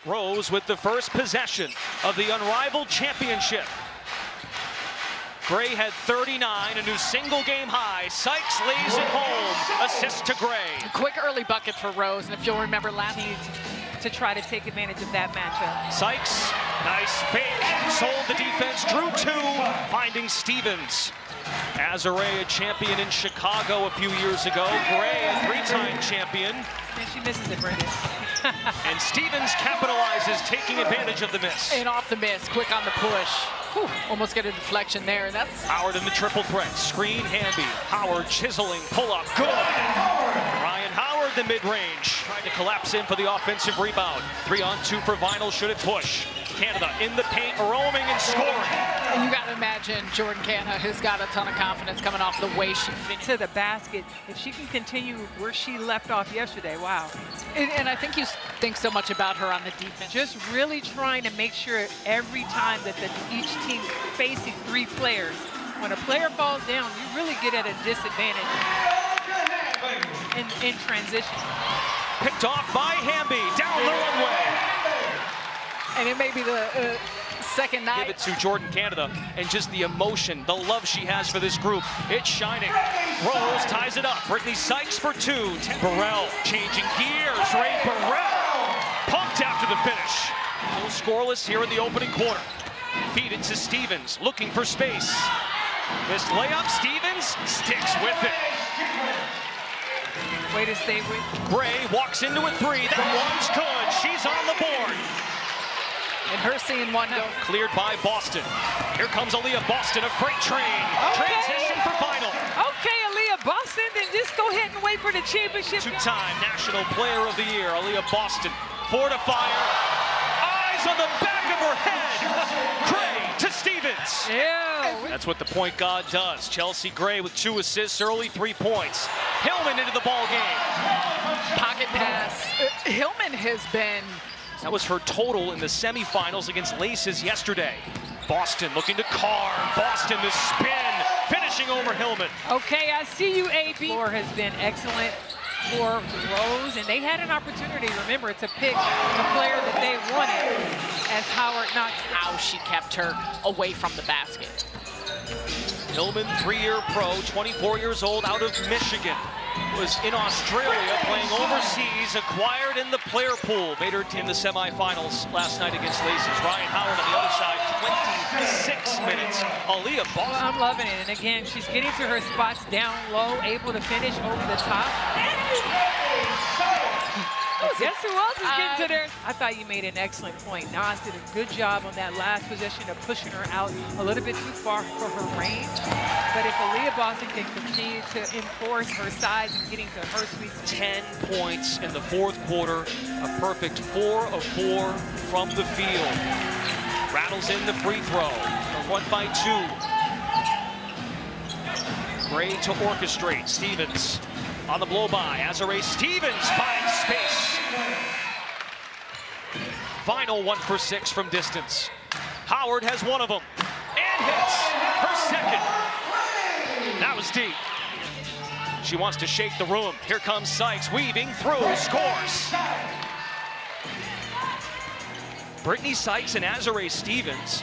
Rose with the first possession of the unrivaled championship. Gray had 39, a new single game high. Sykes lays it home, assist to Gray. Quick early bucket for Rose, and if you'll remember last to try to take advantage of that matchup. Sykes, nice fake, sold the defense, drew two, finding Stevens. Azare, a champion in Chicago a few years ago. Gray, a three-time champion. And she misses it, Brendan. And Stevens capitalizes, taking advantage of the miss. And off the miss, quick on the push. Whew, almost get a deflection there, and that's... Howard in the triple threat, screen Hamby. Howard chiseling, pull-up, good. Ryan Howard, the mid-range. Trying to collapse in for the offensive rebound. 3-on-2 for Vinyl, should it push. Canada in the paint, roaming and scoring. And you got to imagine Jordan Canada, who's got a ton of confidence coming off the way she finished. To the basket, if she can continue where she left off yesterday, wow. And I think you think so much about her on the defense. Just really trying to make sure every time that each team facing three players, when a player falls down, you really get at a disadvantage in transition. Picked off by Hamby, down the runway. And it may be the second night. Give it to Jordan Canada, and just the emotion, the love she has for this group. It's shining. Rose ties it up. Brittany Sykes for two. Burrell changing gears. Ray Burrell pumped after the finish. No scoreless here in the opening quarter. Feed it to Stevens, looking for space. Missed layup. Stevens sticks with it. Way to stay with. Gray walks into a three. That one's good. She's on the board. And her seeing one go. Cleared by Boston. Here comes Aaliyah Boston, a freight train. Okay. Transition for Vinyl. Okay, Aaliyah Boston, then just go ahead and wait for the championship. Two-time National Player of the Year, Aaliyah Boston. Fortifier. Eyes on the back of her head. Gray to Stevens. Yeah. That's what the point guard does. Chelsea Gray with 2 assists, early 3 points. Hillman into the ball game. Pocket pass. Hillman has been... That was her total in the semifinals against Laces yesterday. Boston looking to carve. Boston the spin, finishing over Hillman. Okay, I see you, AB. Floor has been excellent for Rose, and they had an opportunity. Remember, it's a pick, the player that they wanted, as Howard knocked. How she kept her away from the basket. Hillman, 3-year pro, 24 years old, out of Michigan. Was in Australia playing overseas, acquired in the player pool. Made her in the semifinals last night against Laces. Ryan Howard on the other side, 26 minutes. Aaliyah Boston. Well, I'm loving it. And again, she's getting to her spots down low, able to finish over the top. Guess who else is getting to there? I thought you made an excellent point. Nas did a good job on that last possession of pushing her out a little bit too far for her range. But if Aaliyah Boston can continue to enforce her size and getting to her sweet spot. 10 points in the fourth quarter, a perfect 4 of 4 from the field. Rattles in the free throw. They're one by 2. Gray to orchestrate. Stevens on the blow by. Azare Stevens finds space. Vinyl 1 for 6 from distance. Howard has one of them and hits her second. That was deep. She wants to shake the room. Here comes Sykes, weaving through, scores. Brittany Sykes and Azare Stevens.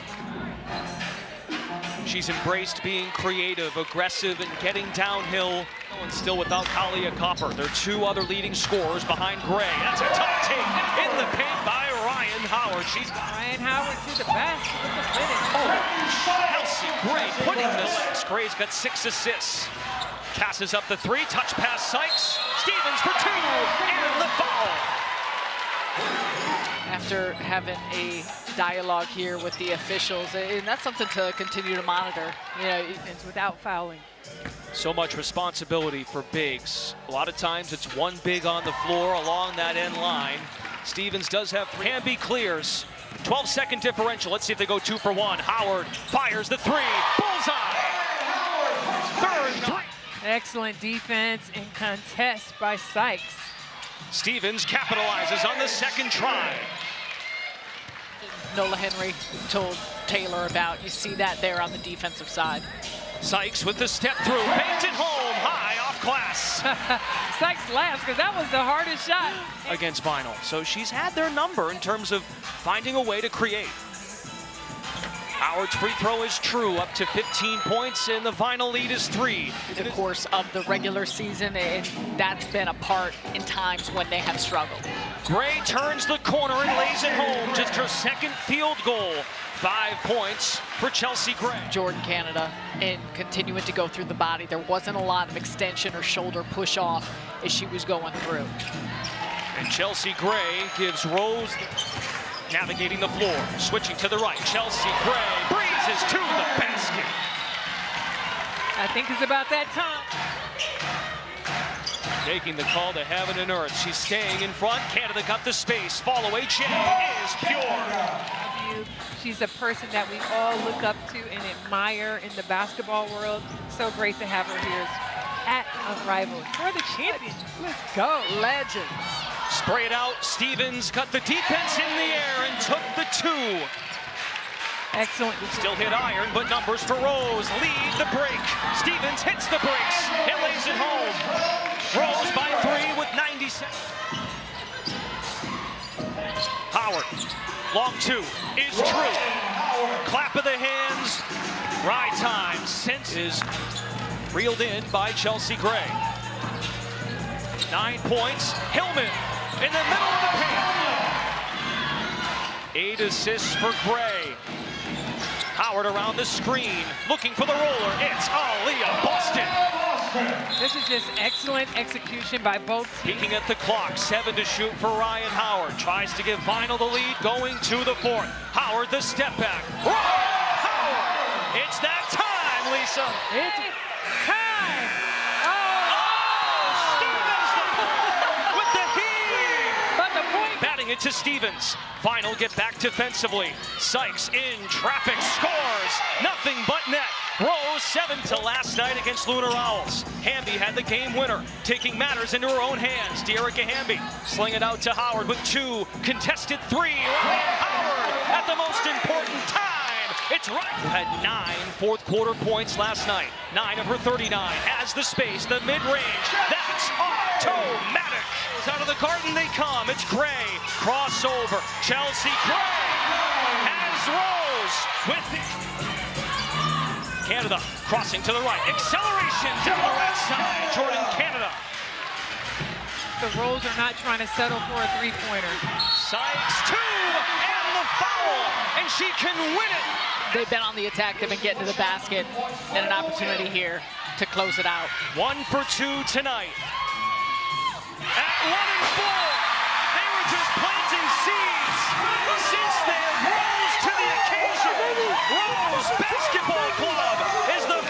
She's embraced being creative, aggressive, and getting downhill. And still without Kalia Copper. Their 2 other leading scorers behind Gray. That's a tough take in the paint by Ryan Howard. She's Ryan Howard to the basket with the finish. Chelsea Gray putting the legs. Gray's got 6 assists. Passes up the 3, touch pass Sykes. Stevens for 2, and the foul. After having a dialogue here with the officials, and that's something to continue to monitor. You know, It's without fouling. So much responsibility for bigs. A lot of times it's one big on the floor along that end line. Stevens does have Hamby clears. 12-second differential. Let's see if they go 2 for 1. Howard fires the 3. Bullseye. Third 3. Excellent defense and contest by Sykes. Stevens capitalizes on the second try. Nola Henry told Taylor about. You see that there on the defensive side. Sykes with the step through, banked it home, high off class Sykes laughs because that was the hardest shot. against Vinyl. So she's had their number in terms of finding a way to create. Howard's free throw is true, up to 15 points, and the Vinyl lead is 3. The course of the regular season, and that's been a part in times when they have struggled. Gray turns the corner and lays it home. Just her second field goal. 5 points for Chelsea Gray. Jordan Canada, and continuing to go through the body. There wasn't a lot of extension or shoulder push off as she was going through. And Chelsea Gray gives Rose navigating the floor, switching to the right. Chelsea Gray breezes to the basket. I think it's about that time. Taking the call to heaven and earth. She's staying in front. Canada got the space. Fall away. Jay is pure. She's a person that we all look up to and admire in the basketball world. So great to have her here at Unrivaled for the champions. Let's go. Legends. Spray it out. Stevens got the defense in the air and took the 2. Excellent. Still hit iron, but numbers for Rose. Lead the break. Stevens hits the brakes and lays it home. Rose by 3 with 90 seconds. Howard, long 2 is true. Clap of the hands. Right time. Sense is reeled in by Chelsea Gray. 9 points. Hillman in the middle of the paint. 8 assists for Gray. Howard around the screen, looking for the roller. It's Aaliyah Boston. This is just excellent execution by both teams. Peeking at the clock, 7 to shoot for Ryan Howard. Tries to give Vinyl the lead, going to the 4th. Howard the step back. Ryan Howard! It's that time, Lisa. It's time. Stevens with the heave. But the point. Batting it to Stevens. Vinyl get back defensively. Sykes in traffic, scores. Nothing but net. Rose 7 to last night against Lunar Owls. Hamby had the game winner, taking matters into her own hands. Dearica Hamby sling it out to Howard with 2, contested 3. Ryan Howard at the most important time. It's right. Had 9 fourth quarter points last night. 9 of her 39. Has the space, the mid-range. That's automatic. Out of the garden they come. It's Gray. Crossover. Chelsea Gray has Rose with it. Canada crossing to the right. Acceleration down the right side. Jordan Canada. The Rolls are not trying to settle for a three-pointer. Sykes 2 and the foul. And she can win it. They've been on the attack. They've been getting to the basket, and an opportunity here to close it out. 1 for 2 tonight. At 1 and 4, they were just planting seeds. Since they have rose to the occasion, Rose Basketball Club is the